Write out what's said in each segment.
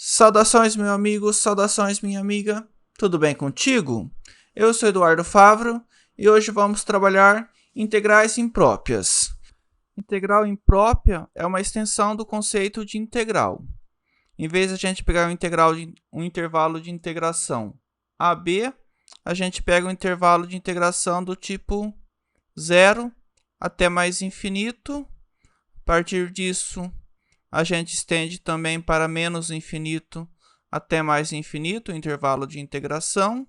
Saudações, meu amigo, saudações, minha amiga. Tudo bem contigo? Eu sou Eduardo Favro e hoje vamos trabalhar integrais impróprias. Integral imprópria é uma extensão do conceito de integral. Em vez de a gente pegar um intervalo de integração AB, a gente pega um intervalo de integração do tipo 0 até mais infinito. A partir disso, a gente estende também para menos infinito até mais infinito, o intervalo de integração,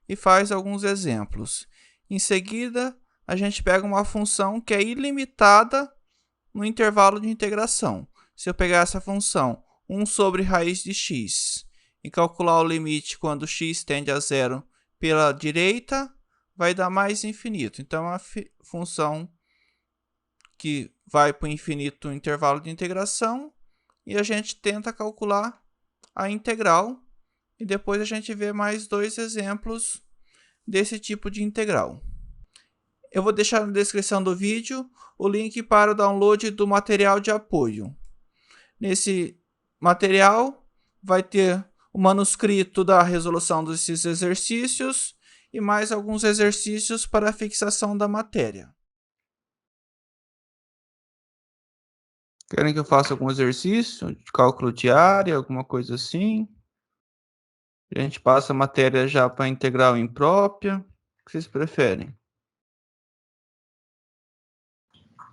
e faz alguns exemplos. Em seguida, a gente pega uma função que é ilimitada no intervalo de integração. Se eu pegar essa função 1 sobre raiz de x e calcular o limite quando x tende a zero pela direita, vai dar mais infinito. Então, é uma função que vai para o infinito no intervalo de integração e a gente tenta calcular a integral e depois a gente vê mais dois exemplos desse tipo de integral. Eu vou deixar na descrição do vídeo o link para o download do material de apoio. Nesse material vai ter o manuscrito da resolução desses exercícios e mais alguns exercícios para a fixação da matéria. Querem que eu faça algum exercício de cálculo de área, alguma coisa assim? A gente passa a matéria já para integral imprópria. O que vocês preferem?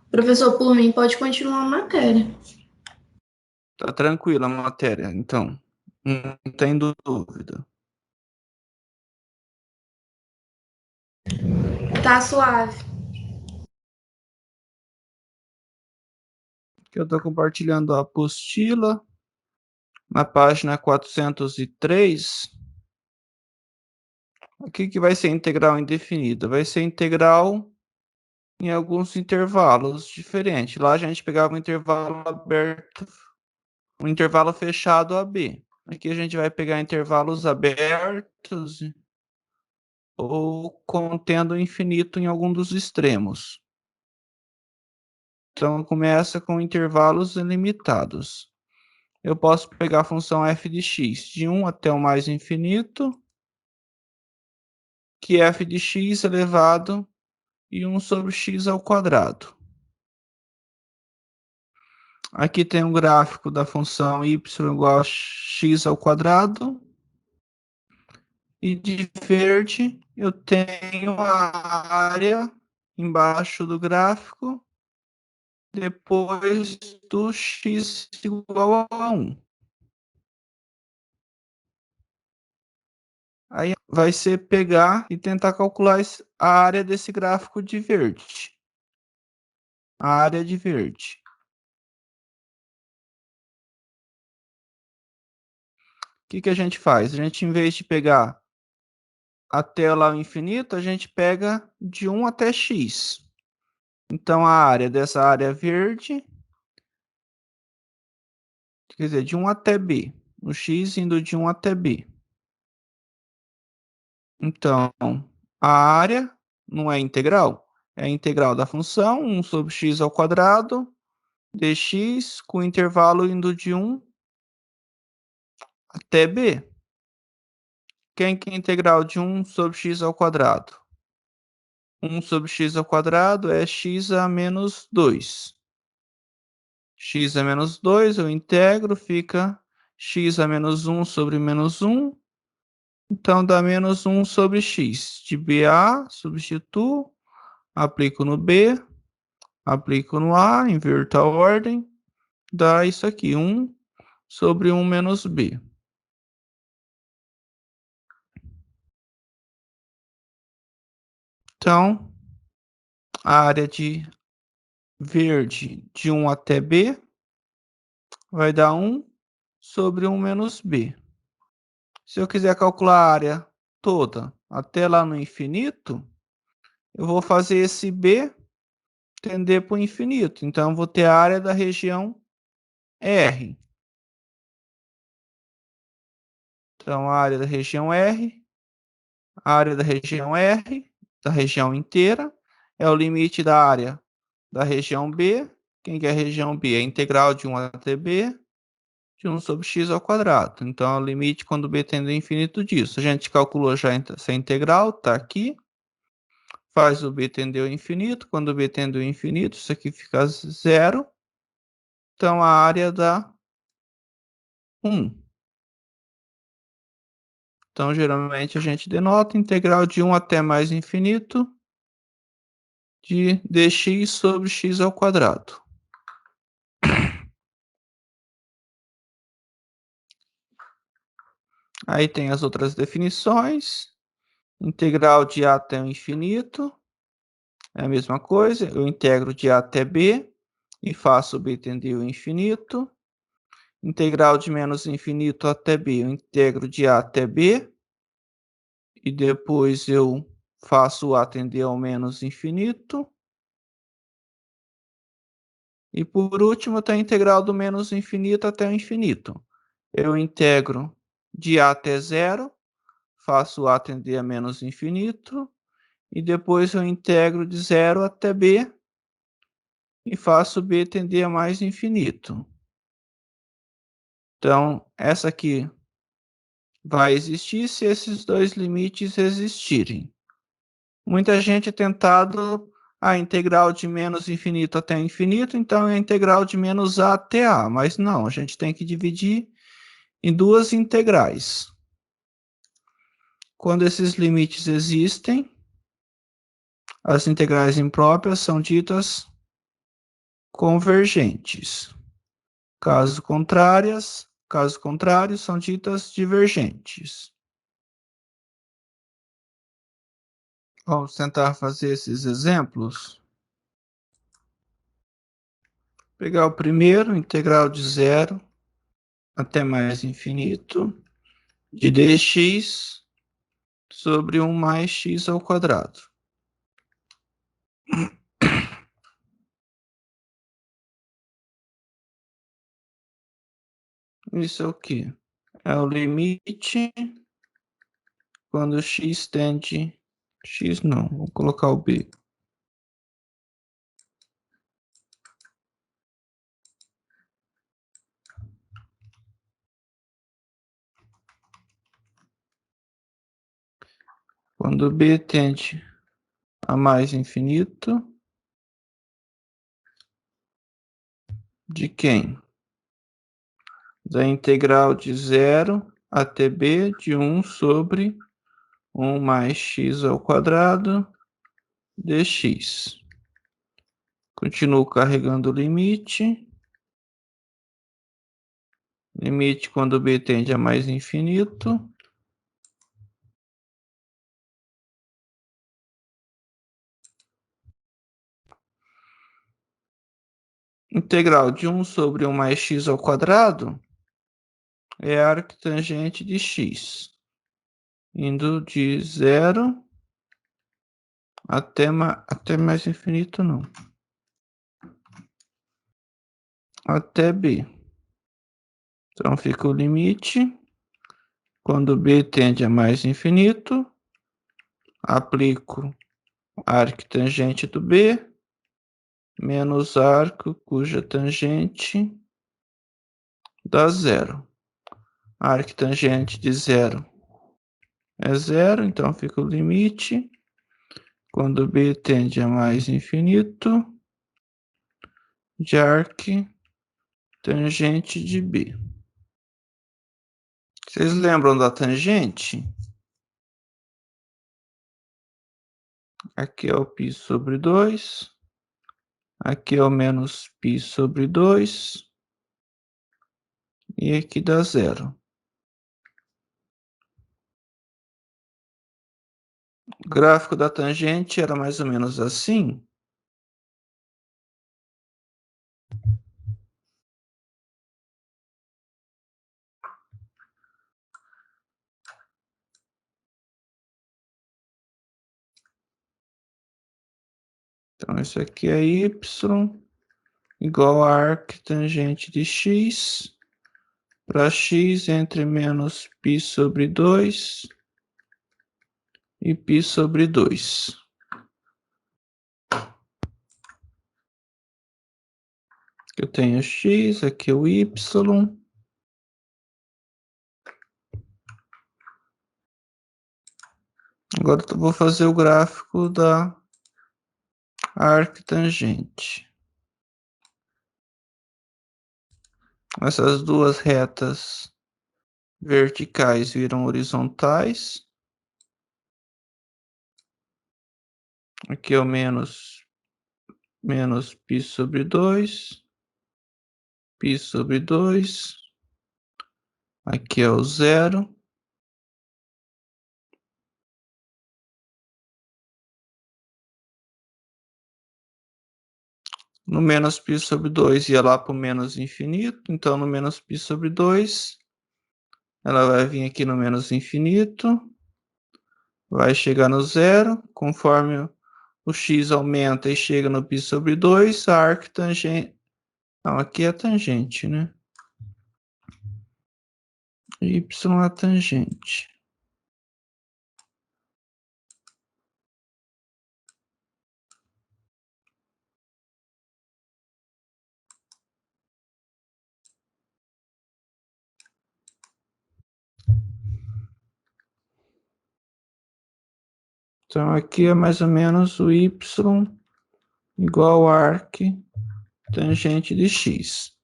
Professor, por mim, pode continuar a matéria. Tá tranquila a matéria, então. Não tem dúvida. Tá suave. Aqui eu estou compartilhando a apostila na página 403. Aqui que vai ser integral indefinida. Vai ser integral em alguns intervalos diferentes. Lá a gente pegava um intervalo aberto, um intervalo fechado AB. Aqui a gente vai pegar intervalos abertos ou contendo infinito em algum dos extremos. Então, começa com intervalos ilimitados. Eu posso pegar a função f de x de 1 até o mais infinito, que é f de x elevado e 1 sobre x ao quadrado. Aqui tem um gráfico da função y igual a x ao quadrado. E de verde eu tenho a área embaixo do gráfico depois do x igual a 1. Aí vai ser pegar e tentar calcular a área desse gráfico de verde. A área de verde. O que a gente faz? A gente, em vez de pegar até lá o infinito, a gente pega de 1 até x. Então, a área dessa área verde, quer dizer, de 1 até b. O x indo de 1 até b. Então, a área não é integral. É a integral da função 1 sobre x ao quadrado dx com intervalo indo de 1 até b. Quem que é a integral de 1 sobre x ao quadrado? 1 sobre x ao quadrado é x a menos 2. X a menos 2, eu integro, fica x a menos 1 sobre menos 1. Então, dá menos 1 sobre x. De b a, substituo, aplico no b, aplico no a, inverto a ordem, dá isso aqui, 1 sobre 1 menos b. Então, a área de verde de 1 até b vai dar 1 sobre 1 menos b. Se eu quiser calcular a área toda até lá no infinito, eu vou fazer esse b tender para o infinito. Então, eu vou ter a área da região R. Então, a área da região R, a área da região R, da região inteira, é o limite da área da região B. Quem que é a região B? É a integral de 1 até B. de 1 sobre x ao quadrado. Então, é o limite quando b tende ao infinito disso. A gente calculou já essa integral, está aqui. Faz o b tender ao infinito. Quando o b tende ao infinito, isso aqui fica zero. Então, a área dá 1. Então, geralmente, a gente denota integral de 1 até mais infinito de dx sobre x ao quadrado. Aí tem as outras definições. Integral de a até o infinito. É a mesma coisa. Eu integro de a até b e faço b tender ao infinito. Integral de menos infinito até b. Eu integro de a até b. E depois eu faço a tender ao menos infinito. E por último, tem a integral do menos infinito até o infinito. Eu integro de a até zero, faço a tender a menos infinito, e depois eu integro de zero até b, e faço b tender a mais infinito. Então, essa aqui vai existir se esses dois limites existirem. Muita gente tem tentado a integral de menos infinito até infinito, então é a integral de menos a até a, mas não, a gente tem que dividir em duas integrais. Quando esses limites existem, as integrais impróprias são ditas convergentes. Caso contrário, são ditas divergentes. Vamos tentar fazer esses exemplos. Pegar o primeiro, integral de zero até mais infinito de dx sobre 1 mais x ao quadrado. Isso é o quê? É o limite quando x tende... x não, vou colocar o b. Quando b tende a mais infinito, de quem? Da integral de zero até b de 1 sobre 1 mais x ao quadrado dx. Continuo carregando o limite. Limite quando b tende a mais infinito. Integral de 1 sobre 1 mais x ao quadrado é a arctangente de x, indo de 0 até mais infinito, não. Até b. Então fica o limite. Quando b tende a mais infinito, aplico arctangente do b, menos arco cuja tangente dá zero. A arctangente de zero é zero, então fica o limite. Quando b tende a mais infinito, de arctangente de b. Vocês lembram da tangente? Aqui é o π sobre 2. Aqui é o menos π sobre 2. E aqui dá zero. O gráfico da tangente era mais ou menos assim. Então, isso aqui é y igual a arctangente de x para x entre menos π sobre 2 e π sobre 2. Eu tenho x, aqui é o y. Agora eu vou fazer o gráfico da arctangente. Essas duas retas verticais viram horizontais. Aqui é o menos π sobre 2. Π sobre 2. Aqui é o zero. No menos π sobre 2 ia lá para o menos infinito. Então, no menos π sobre 2, ela vai vir aqui no menos infinito. Vai chegar no zero. Conforme o x aumenta e chega no π sobre 2, a arctangente... Não, aqui é a tangente, né? Y é a tangente. Então, aqui é mais ou menos o y igual a arc tangente de x.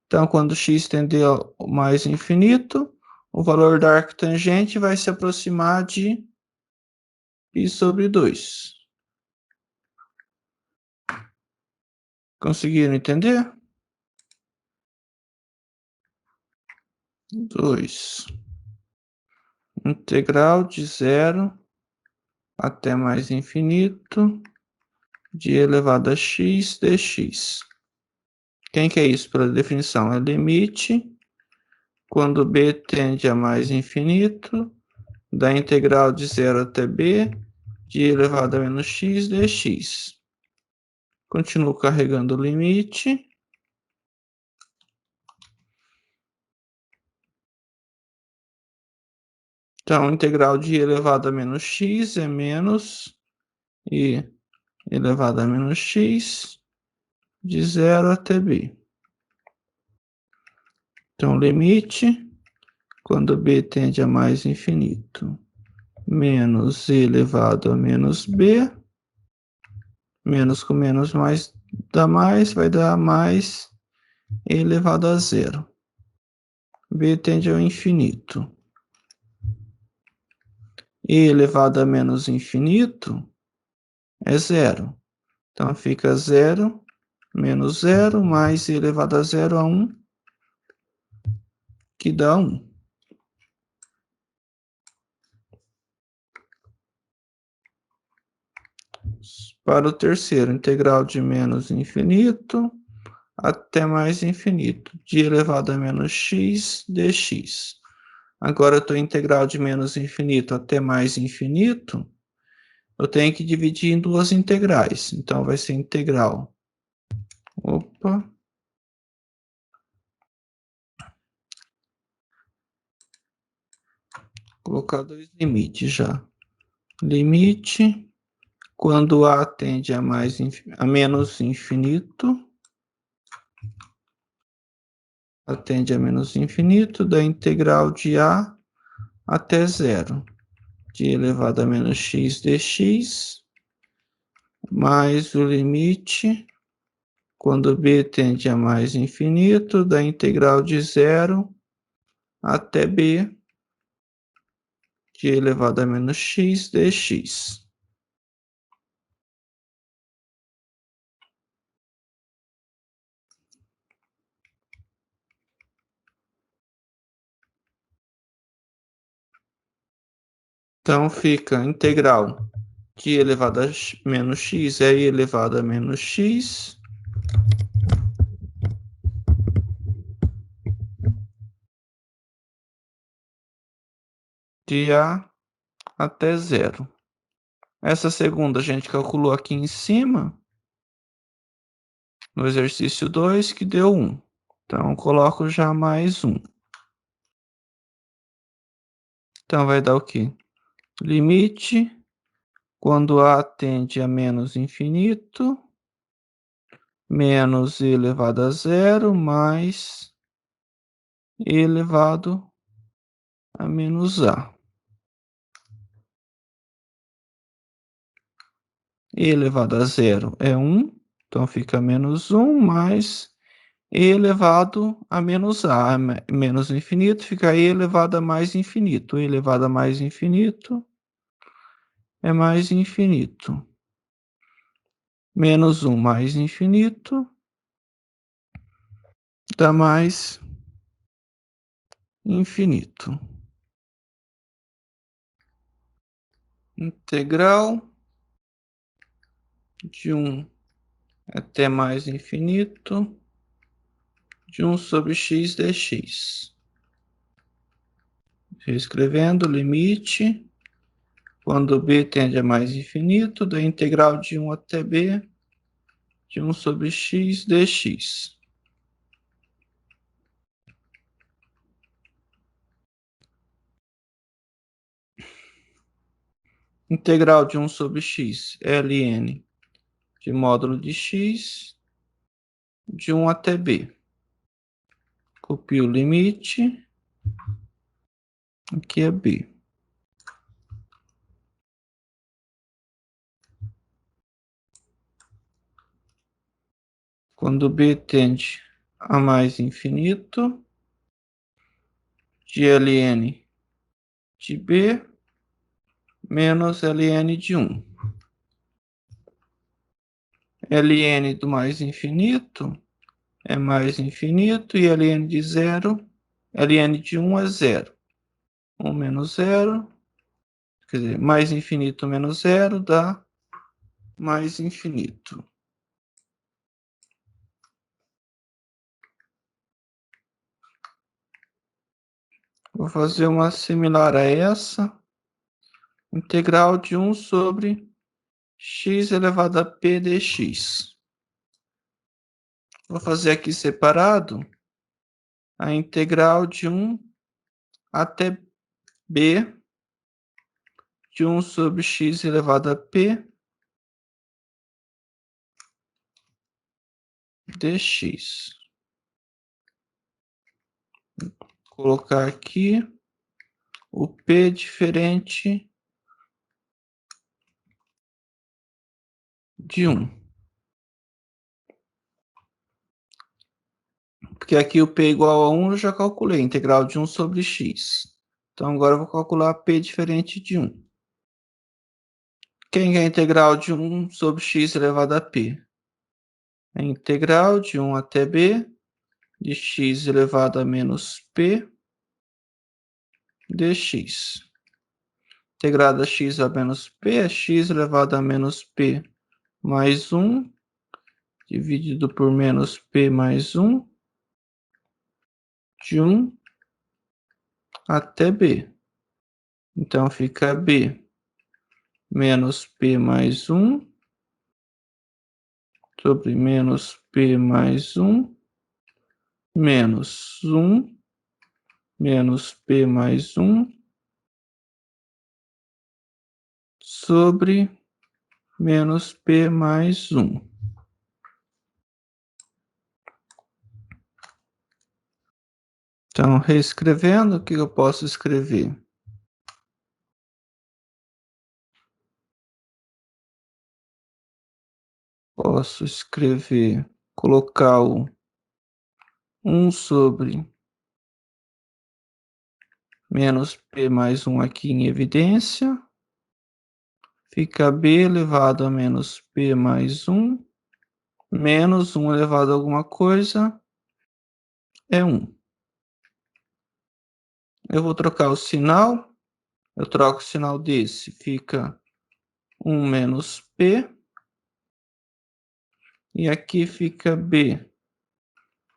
Então, quando x tender ao mais infinito, o valor da arctangente vai se aproximar de π sobre 2. Conseguiram entender? 2. Integral de 0 até mais infinito de elevado a x dx. Quem que é isso pela definição? É limite quando b tende a mais infinito da integral de 0 até b de elevado a menos x dx. Continuo carregando o limite. Então, integral de elevado a menos x é menos i elevado a menos x de 0 até b. Então, limite, quando b tende a mais infinito, menos e elevado a menos b, menos com menos mais dá mais, vai dar mais e elevado a 0. B tende ao infinito. E elevado a menos infinito é 0. Então, fica 0 menos 0 mais e elevado a 0 a 1, que dá 1. Para o terceiro, integral de menos infinito até mais infinito, de elevado a menos x dx. Agora eu estou integral de menos infinito até mais infinito, eu tenho que dividir em duas integrais. Então, vai ser integral. Opa. Vou colocar dois limites já. Limite quando a tende a menos infinito, tende a menos infinito, da integral de a até 0, de elevado a menos x dx, mais o limite quando b tende a mais infinito, da integral de 0 até b, de elevado a menos x dx. Então, fica integral de elevado a menos x é i elevado a menos x de a até 0. Essa segunda a gente calculou aqui em cima, no exercício 2, que deu 1. Então, coloco já mais 1. Então, vai dar o quê? Limite quando a tende a menos infinito, menos e elevado a 0, mais e elevado a menos a. e elevado a zero é 1, então fica menos 1 mais e elevado a menos a, menos infinito, fica e elevado a mais infinito. E elevado a mais infinito é mais infinito. Menos 1 mais infinito dá mais infinito. Integral de 1 até mais infinito de 1 sobre x dx. Reescrevendo, limite, quando b tende a mais infinito, da integral de 1 até b de 1 sobre x dx. Integral de 1 sobre x, ln, de módulo de x, de 1 até b. Copio o limite, aqui é b. Quando b tende a mais infinito, de ln de b menos ln de 1. Ln do mais infinito é mais infinito e ln de 0, ln de 1 é 0. 1 menos 0, quer dizer, mais infinito menos 0 dá mais infinito. Vou fazer uma similar a essa. Integral de 1 sobre x elevado a p dx. Vou fazer aqui separado a integral de 1 até b de 1 sobre x elevado a p dx. Vou colocar aqui o p diferente de 1. Porque aqui o p é igual a 1 eu já calculei, integral de 1 sobre x. Então agora eu vou calcular p diferente de 1. Quem é a integral de 1 sobre x elevado a p? A integral de 1 até b de x elevado a menos p dx. Integrado a x a menos p é x elevado a menos p mais 1, dividido por menos p mais 1, de 1 até b. Então fica b menos p mais 1 sobre menos p mais 1 menos 1 menos p mais 1 sobre menos p mais 1. Então, reescrevendo, o que eu posso escrever? Posso escrever, colocar o 1 sobre menos p mais 1 aqui em evidência. Fica b elevado a menos p mais 1, menos 1 elevado a alguma coisa, é 1. Eu vou trocar o sinal, eu troco o sinal desse, fica 1 menos p, e aqui fica b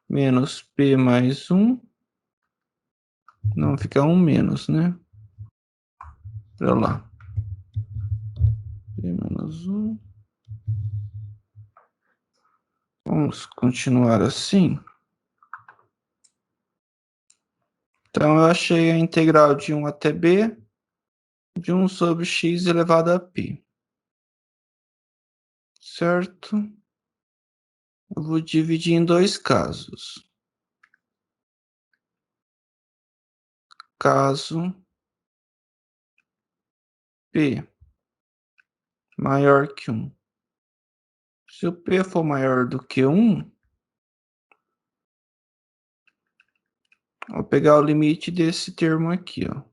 menos p mais 1, não, fica 1 menos, né? Olha lá. P menos 1. Vamos continuar assim. Então, eu achei a integral de 1 até b de 1 sobre x elevado a p. Certo? Eu vou dividir em dois casos. Caso p maior que 1. Se o P for maior do que 1, vou pegar o limite desse termo aqui, ó.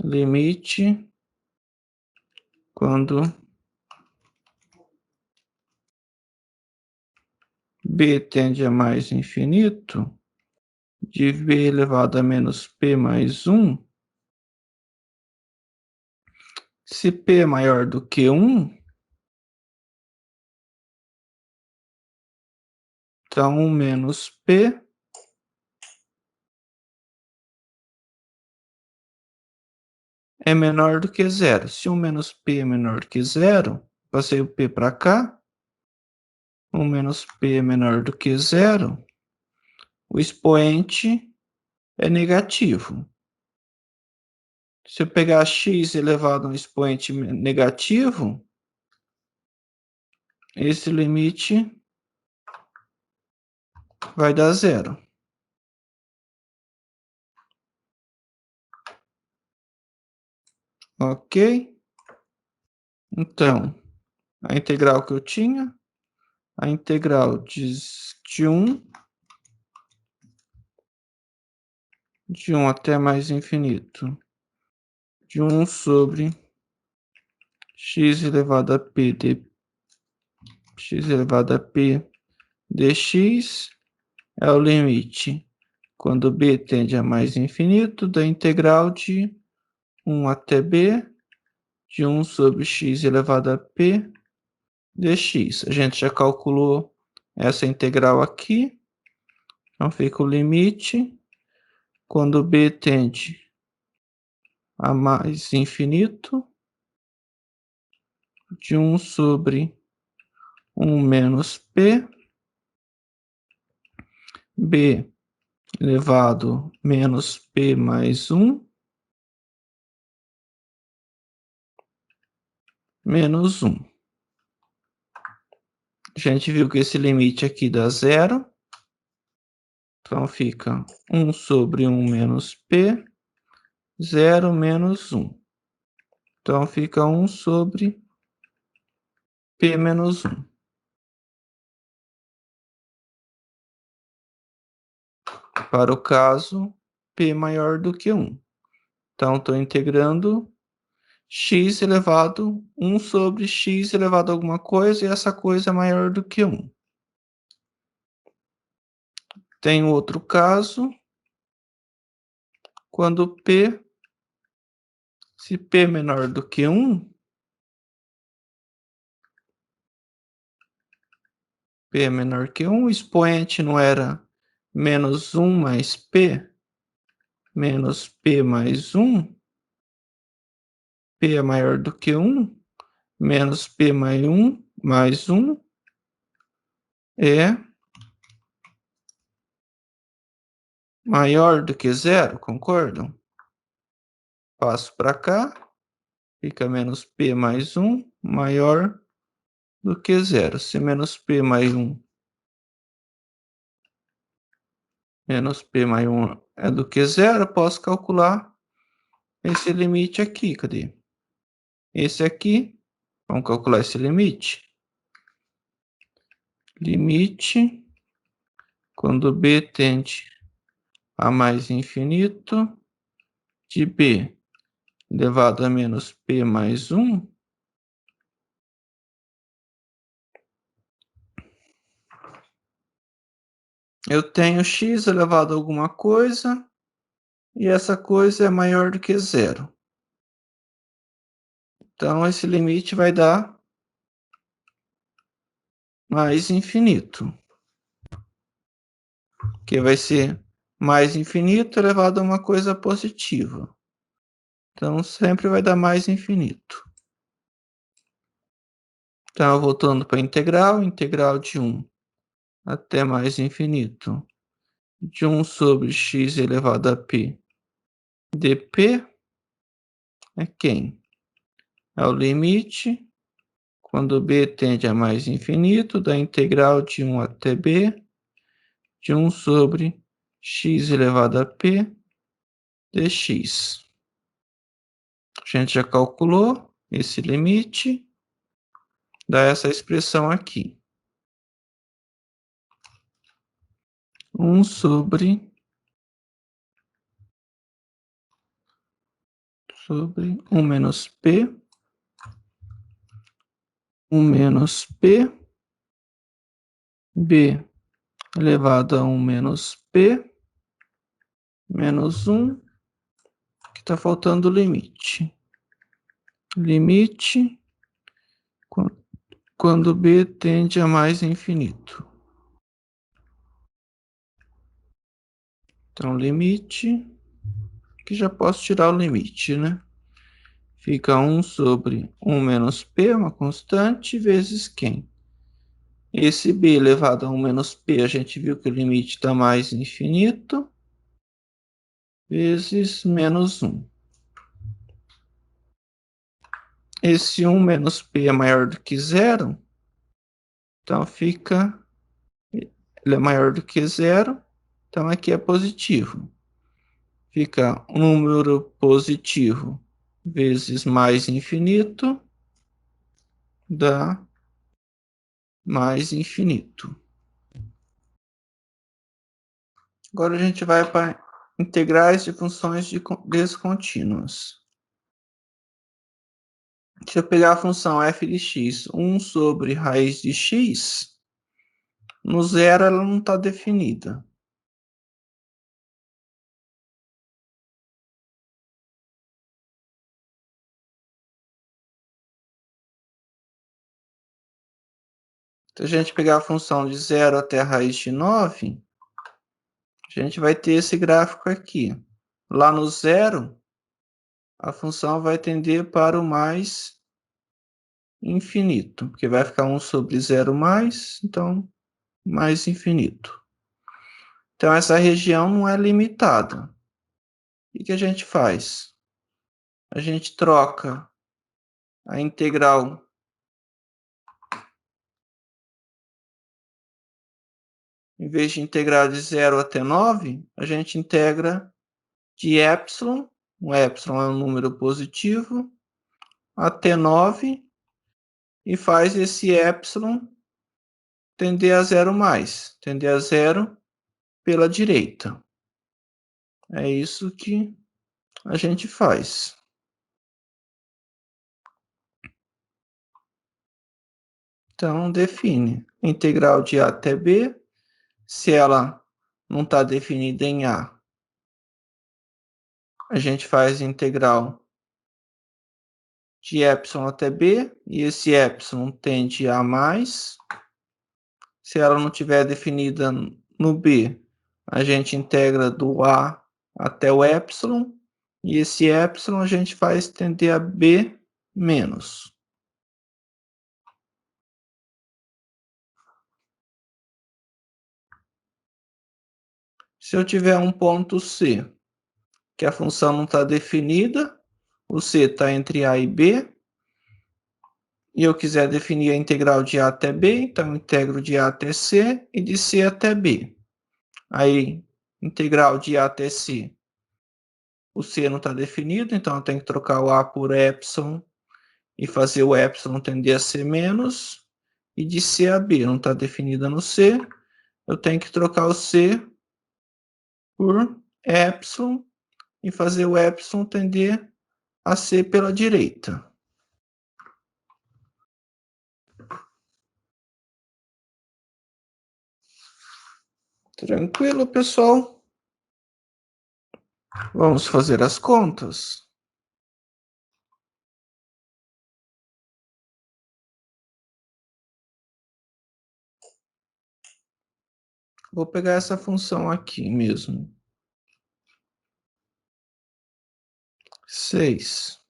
Limite quando B tende a mais infinito, de B elevado a menos P mais 1, se P é maior do que 1, então 1 menos P é menor do que 0. Se 1 menos P é menor que 0, passei o P para cá, 1 menos P é menor do que 0, o expoente é negativo. Se eu pegar x elevado a um expoente negativo, esse limite vai dar 0. Ok? Então, a integral que eu tinha, a integral de 1 até mais infinito, de 1 sobre x elevado a p de x elevado a p dx é o limite quando b tende a mais infinito da integral de 1 até b de 1 sobre x elevado a p dx. A gente já calculou essa integral aqui, então fica o limite quando b tende a mais infinito de 1 sobre 1 menos p, b elevado a menos p mais 1, menos 1. A gente viu que esse limite aqui dá 0, então fica 1 sobre 1 menos p, 0 menos 1. Então fica 1 sobre p menos 1. Para o caso p maior do que 1. Então estou integrando x elevado 1 sobre x elevado a alguma coisa, e essa coisa é maior do que 1. Tem outro caso, quando p, se p é menor do que 1, p é menor que 1, o expoente não era menos 1 mais p, menos p mais 1, p é maior do que 1, menos p mais 1 é maior do que 0, concordam? Passo para cá, fica menos p mais 1 maior do que 0. Se menos p mais 1 menos p mais 1 é do que 0, eu posso calcular esse limite aqui. Cadê? Esse aqui. Vamos calcular esse limite. Limite quando b tende a mais infinito de b elevado a menos p mais 1 eu tenho x elevado a alguma coisa, e essa coisa é maior do que 0. Então, esse limite vai dar mais infinito, que vai ser mais infinito elevado a uma coisa positiva. Então, sempre vai dar mais infinito. Então, voltando para a integral de 1 até mais infinito, de 1 sobre x elevado a p dp é quem? É o limite quando b tende a mais infinito da integral de 1 até b de 1 sobre x elevado a p dx. A gente já calculou esse limite, dá essa expressão aqui. 1 sobre 1 menos P, 1 menos P, B elevado a 1 menos P, menos 1, que está faltando o limite. Limite quando B tende a mais infinito. Então, limite, que já posso tirar o limite, né? Fica 1 sobre 1 menos P, uma constante, vezes quem? Esse B elevado a 1 menos P, a gente viu que o limite está mais infinito, vezes menos 1. Esse 1 menos P é maior do que zero, então fica, ele é maior do que zero, então aqui é positivo. Fica um número positivo vezes mais infinito, dá mais infinito. Agora a gente vai para integrais de funções descontínuas. Se eu pegar a função f de x, 1 sobre raiz de x, no zero ela não está definida. Se a gente pegar a função de 0 até a raiz de 9, a gente vai ter esse gráfico aqui. Lá no zero, a função vai tender para o mais infinito, porque vai ficar 1 sobre 0 mais, então mais infinito. Então essa região não é limitada. O que a gente faz? A gente troca a integral em vez de integrar de 0 até 9, a gente integra de epsilon, o epsilon é um número positivo, até 9, e faz esse epsilon tender a zero mais, tender a zero pela direita. É isso que a gente faz. Então, define integral de A até B. Se ela não está definida em A, a gente faz integral de epsilon até B, e esse epsilon tende a mais. Se ela não tiver definida no B, a gente integra do A até o epsilon, e esse epsilon a gente faz tender a B menos. Se eu tiver um ponto C, que a função não está definida, o C está entre A e B, e eu quiser definir a integral de A até B, então eu integro de A até C e de C até B. Aí, integral de A até C, o C não está definido, então eu tenho que trocar o A por epsilon e fazer o epsilon tender a ser menos, e de C a B não está definida no C, eu tenho que trocar o C por epsilon e fazer o epsilon tender a ser pela direita. Tranquilo, pessoal? Vamos fazer as contas. Vou pegar essa função aqui mesmo. 6.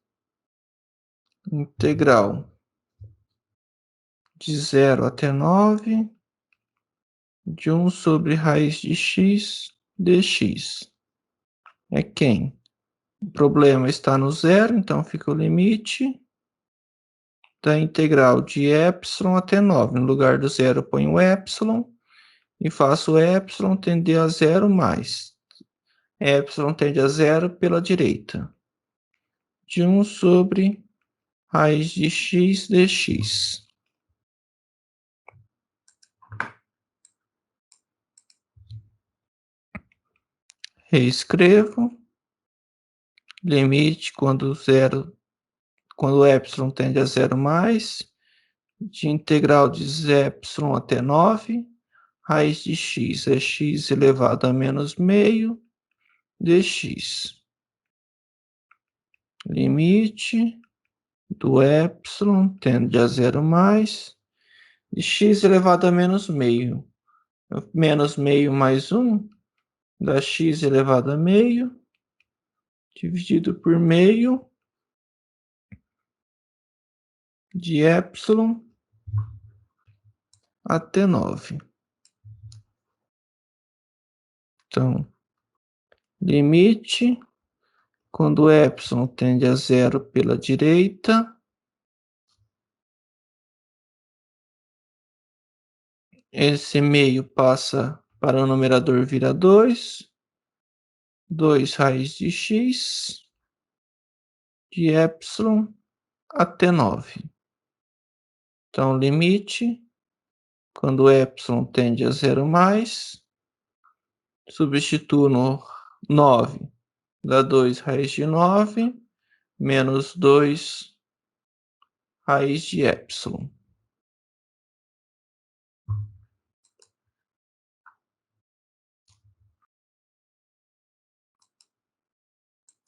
Integral de 0 até 9 de 1 sobre raiz de x dx. É quem? O problema está no zero, então fica o limite da integral de epsilon até 9. No lugar do zero, eu ponho o epsilon e faço o epsilon tender a zero mais. Epsilon tende a zero pela direita. De 1 sobre raiz de x dx. Reescrevo. Limite quando epsilon tende a zero mais, de integral de epsilon até 9, raiz de x é x elevado a menos meio dx. Limite do epsilon tende a zero mais, de x elevado a menos meio. Menos meio mais 1 dá x elevado a meio, dividido por meio de epsilon até 9. Então, limite, quando epsilon tende a zero pela direita, esse meio passa para o numerador, vira 2 raiz de x de epsilon até 9. Então, limite, quando epsilon tende a zero mais, substituo no 9, dá 2 raiz de 9, menos 2 raiz de epsilon.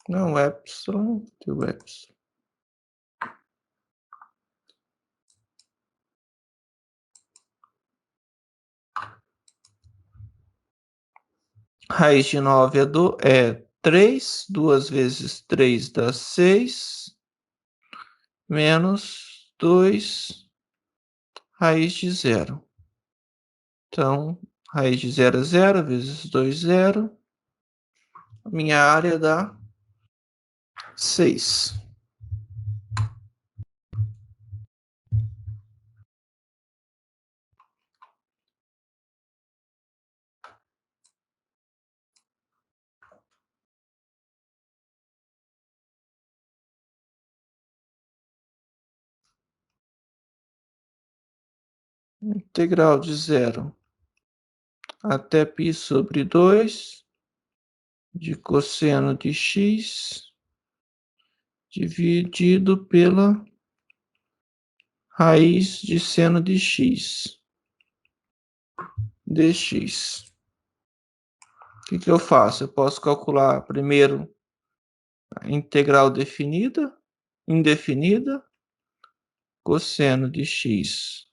Não, epsilon, deu epsilon. Raiz de 9 é 3, 2 vezes 3 dá 6, menos 2 raiz de 0. Então, raiz de 0 é 0, vezes 2, 0. A minha área dá 6. Integral de 0 até π sobre 2 de cosseno de x dividido pela raiz de seno de x dx. O que eu faço? Eu posso calcular primeiro a integral indefinida, cosseno de x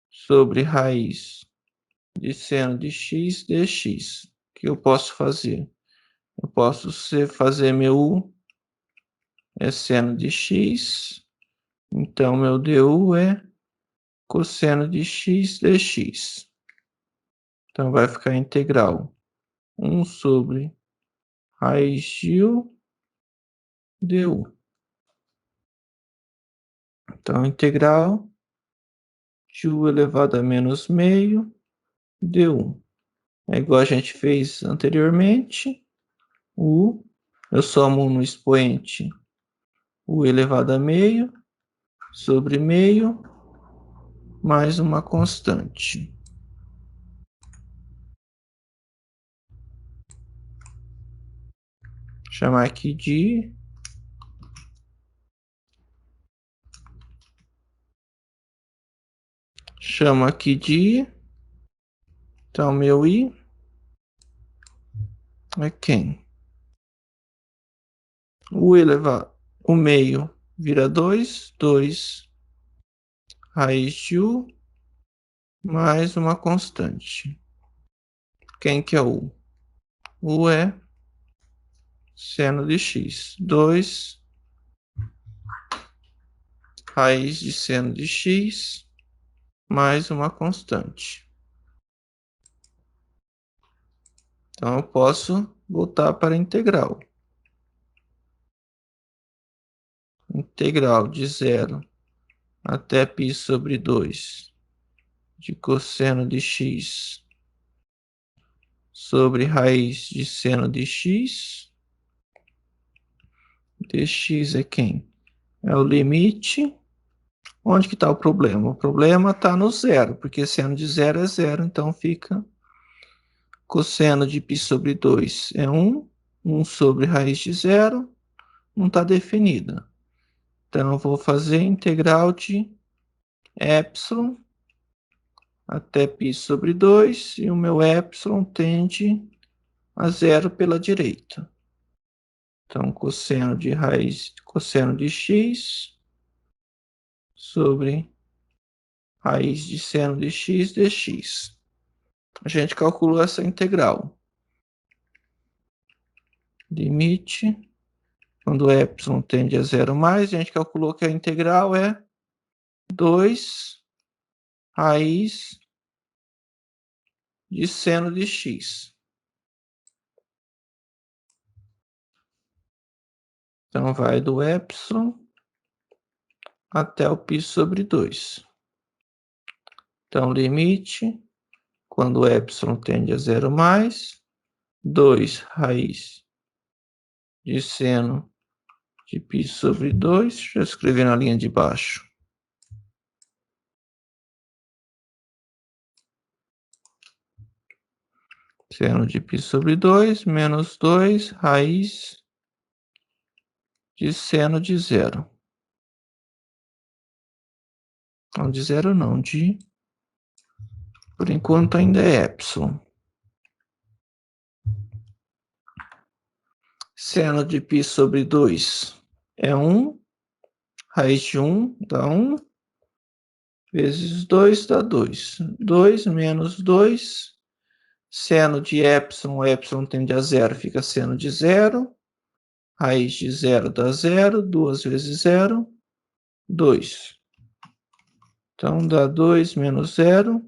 sobre raiz de seno de x dx. O que eu posso fazer? Eu posso fazer meu u é seno de x, então meu du é cosseno de x dx. Então vai ficar integral 1 sobre raiz de u du. Então integral de u elevado a menos meio du. É igual a gente fez anteriormente. Eu somo no expoente u elevado a meio sobre meio mais uma constante. Chamar aqui de então meu i é quem? O elevado, o meio vira 2 raiz de u mais uma constante. Quem que é u? U é seno de x. 2 raiz de seno de x mais uma constante. Então eu posso voltar para a integral. Integral de 0 até π sobre 2 de cosseno de x sobre raiz de seno de x. Dx é quem? É o limite. Onde que está o problema? O problema está no zero, porque seno de 0 é 0, então fica Cosseno de π sobre 2 é 1. 1 sobre raiz de 0. Não está definida. Então, eu vou fazer integral de epsilon até π sobre 2. E o meu epsilon tende a 0 pela direita. Então, cosseno de x sobre raiz de seno de x dx. A gente calculou essa integral. Limite, quando epsilon tende a 0 mais, a gente calculou que a integral é 2 raiz de seno de x. Então, vai do epsilon até o π sobre 2. Então, limite, quando epsilon tende a 0 mais, 2 raiz de seno de π sobre 2. Deixa eu escrever na linha de baixo. Seno de π sobre 2 menos 2 raiz de seno de 0. Não de 0 não, por enquanto ainda é epsilon. Seno de π sobre 2 é 1. Raiz de 1 dá 1. Vezes 2 dá 2. 2 menos 2. Seno de epsilon tende a 0, fica seno de 0. Raiz de 0 dá 0. 2 vezes 0, 2. Então, dá 2 menos 0,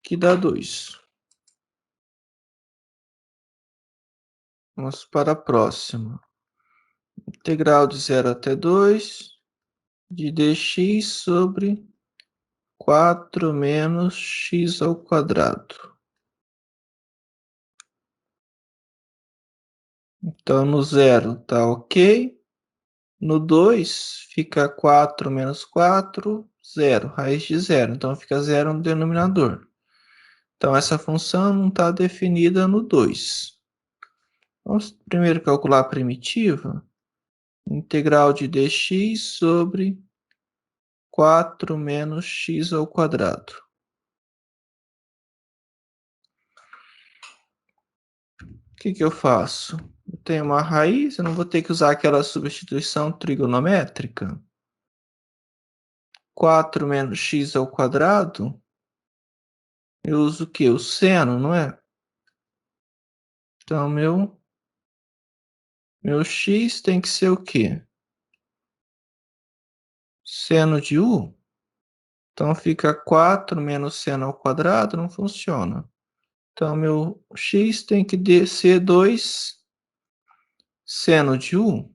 que dá 2. Vamos para a próxima. Integral de 0 até 2 de dx sobre 4 menos x ao quadrado. Então, no 0 está ok. No 2 fica 4 menos 4, 0. Raiz de 0. Então, fica 0 no denominador. Então, essa função não está definida no 2. Vamos primeiro calcular a primitiva. Integral de dx sobre 4 menos x ao quadrado. O que eu faço? Eu tenho uma raiz, eu não vou ter que usar aquela substituição trigonométrica. 4 menos x ao quadrado, eu uso o quê? O seno, não é? Então, meu x tem que ser o quê? Seno de u. Então, fica 4 menos seno ao quadrado, não funciona. Então, meu x tem que ser 2 seno de u.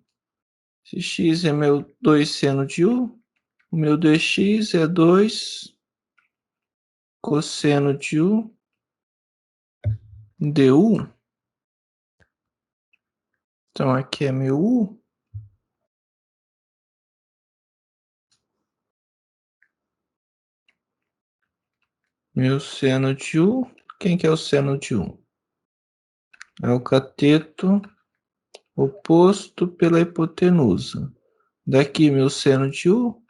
Se x é meu 2 seno de u, o meu dx é 2 cosseno de u du. Então, aqui é meu u. Meu seno de u. Quem que é o seno de u? É o cateto oposto pela hipotenusa. Daqui, meu seno de u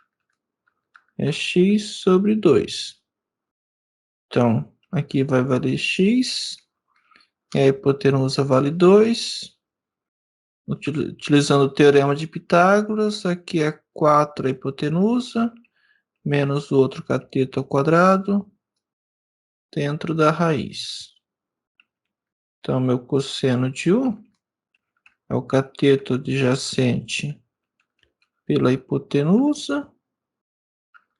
é x sobre 2. Então, aqui vai valer x. E a hipotenusa vale 2. Utilizando o teorema de Pitágoras, aqui é 4 a hipotenusa, menos o outro cateto ao quadrado, dentro da raiz. Então, meu cosseno de u é o cateto adjacente pela hipotenusa.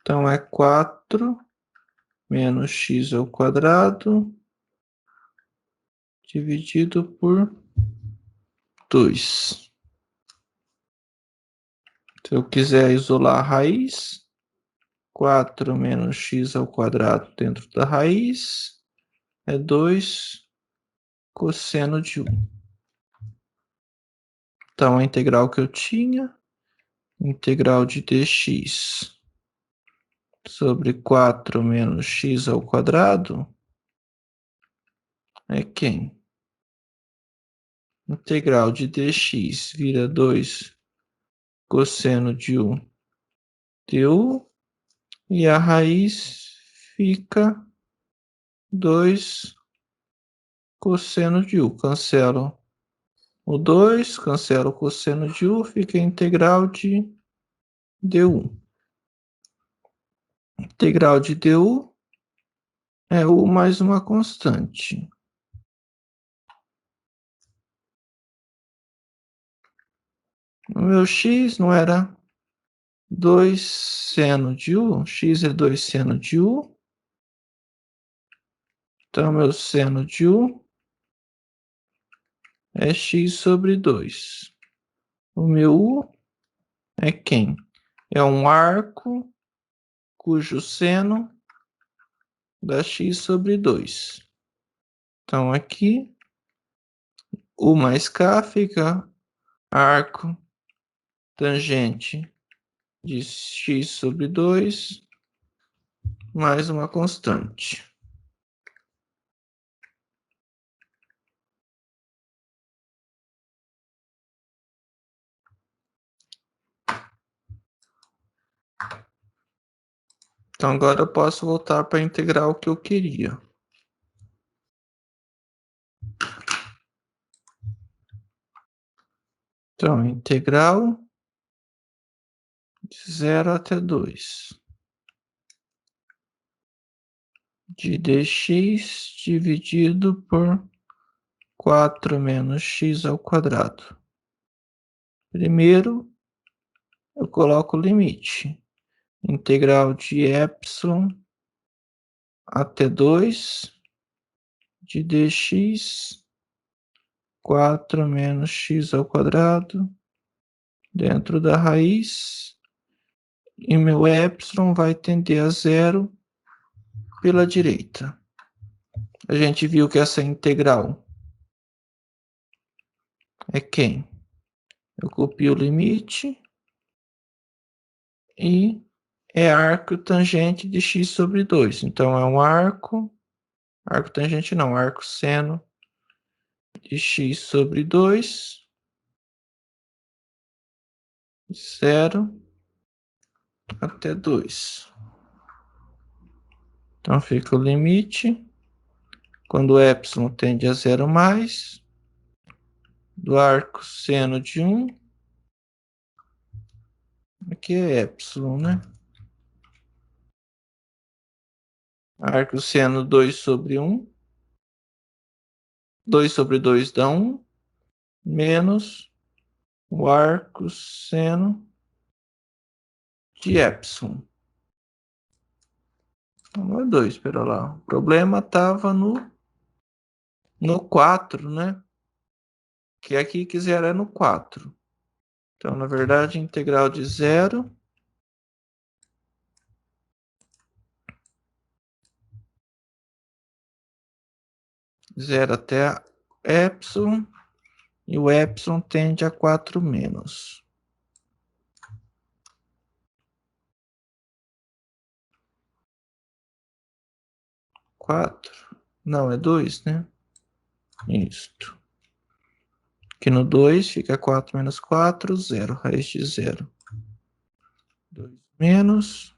Então, é 4 menos x ao quadrado dividido por 2. Se eu quiser isolar a raiz, 4 menos x ao quadrado dentro da raiz é 2 cosseno de 1. Então, a integral que eu tinha, integral de dx sobre 4 menos x ao quadrado, é quem? Integral de dx vira 2 cosseno de u du, e a raiz fica 2 cosseno de u. Cancelo o 2, cancelo o cosseno de u, fica a integral de du. Integral de du é u mais uma constante. O meu x não era 2 seno de u? X é 2 seno de u. Então, meu seno de u é x sobre 2. O meu u é quem? É um arco cujo seno dá x sobre 2. Então, aqui, u mais k fica arco tangente de x sobre 2 mais uma constante. Então, agora eu posso voltar para a integral que eu queria. Então, integral de 0 até 2 de dx dividido por 4 menos x ao quadrado. Primeiro, eu coloco o limite. Integral de epsilon até 2 de dx 4 menos x ao quadrado dentro da raiz. E meu epsilon vai tender a zero pela direita. A gente viu que essa integral é quem? Eu copio o limite e é arco tangente de x sobre 2. Então, é um arco tangente não, arco seno de x sobre 2, 0 até 2. Então, fica o limite, quando o epsilon tende a 0 mais, do arco seno de 1, aqui é epsilon, né? Arco seno 2 sobre 1, 2 sobre 2 dá 1, menos o arco seno de epsilon. Não é 2, espera lá. O problema estava no 4, né? Que aqui quiser é no 4. Então, na verdade, integral de 0 até epsilon, e o epsilon tende a 4 menos. 4? Não, é 2, né? Isto. Aqui no 2 fica 4 menos 4, 0, raiz de 0. 2 menos.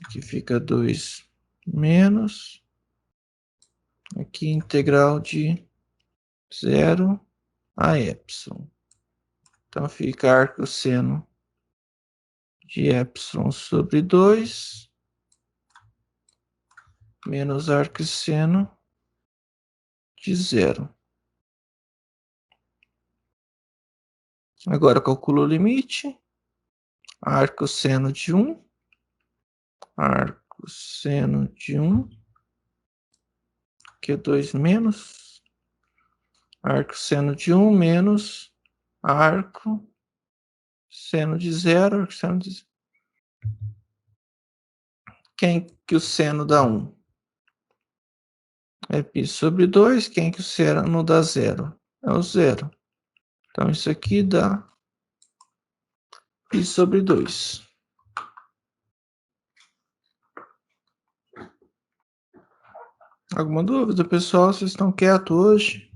Aqui fica 2 menos. Aqui integral de 0 a epsilon. Então fica arco seno de epsilon sobre 2 menos arco seno de 0. Agora calculo o limite. Arco seno de 1. Arco seno de 1. Que é 2 menos. Arco seno de 1 menos arco seno de 0. Arco seno de 0. Quem que o seno dá 1? É π sobre 2. Quem que o seno dá 0? É o 0. Então, isso aqui dá π sobre 2. Alguma dúvida, pessoal? Vocês estão quietos hoje?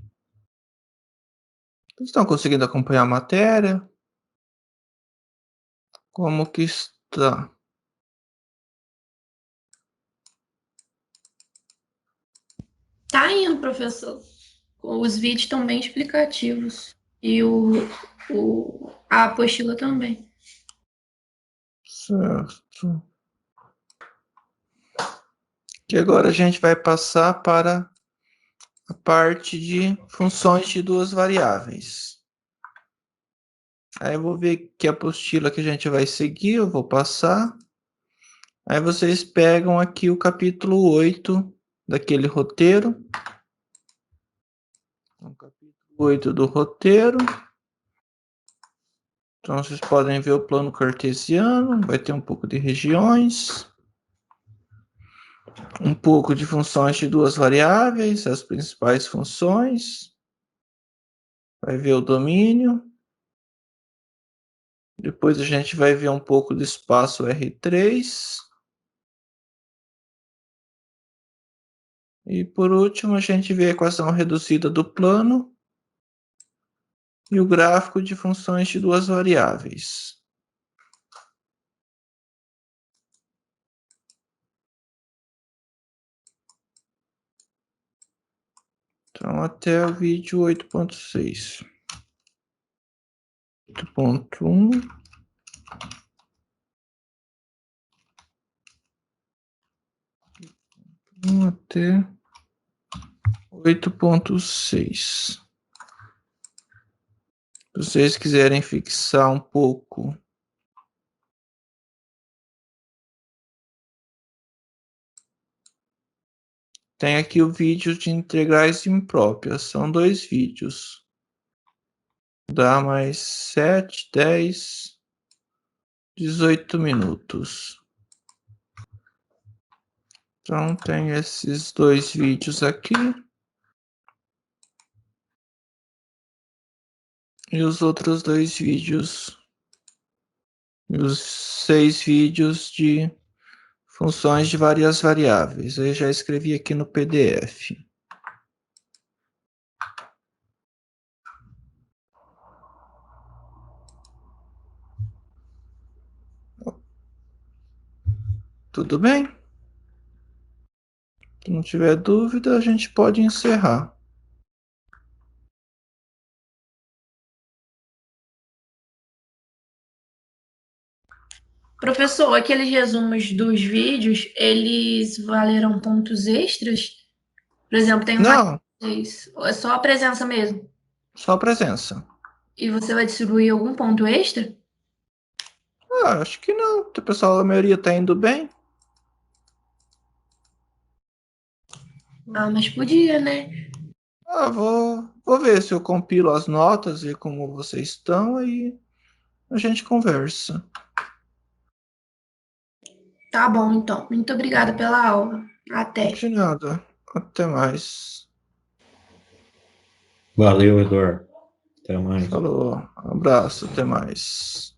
Vocês estão conseguindo acompanhar a matéria? Como que está? Tá indo, professor. Os vídeos estão bem explicativos. E a apostila também. Certo. E agora a gente vai passar para a parte de funções de duas variáveis. Aí eu vou ver que apostila que a gente vai seguir, eu vou passar. Aí vocês pegam aqui o capítulo 8 daquele roteiro. O capítulo 8 do roteiro. Então vocês podem ver o plano cartesiano, vai ter um pouco de regiões, um pouco de funções de duas variáveis, as principais funções. Vai ver o domínio. Depois a gente vai ver um pouco do espaço R3. E por último, a gente vê a equação reduzida do plano e o gráfico de funções de duas variáveis. Então, até o vídeo 8.6. 8.1. Até 8.6. Se vocês quiserem fixar um pouco tem aqui o vídeo de integrais impróprias. São 2 vídeos. Dá mais 7, 10, 18 minutos. Então tem esses 2 vídeos aqui. E os outros 2 vídeos. E os 6 vídeos de funções de várias variáveis. Eu já escrevi aqui no PDF. Tudo bem? Se não tiver dúvida, a gente pode encerrar. Professor, aqueles resumos dos vídeos, eles valeram pontos extras? Por exemplo, tem mais Não, 6. Ou é só a presença mesmo? só presença. E você vai distribuir algum ponto extra? Acho que não. O pessoal, a maioria tá indo bem. Ah, mas podia, né? Vou ver se eu compilo as notas e como vocês estão, aí a gente conversa. Tá bom, então. Muito obrigada pela aula. Até. De nada. Até mais. Valeu, Eduardo. Até mais. Falou. Abraço. Até mais.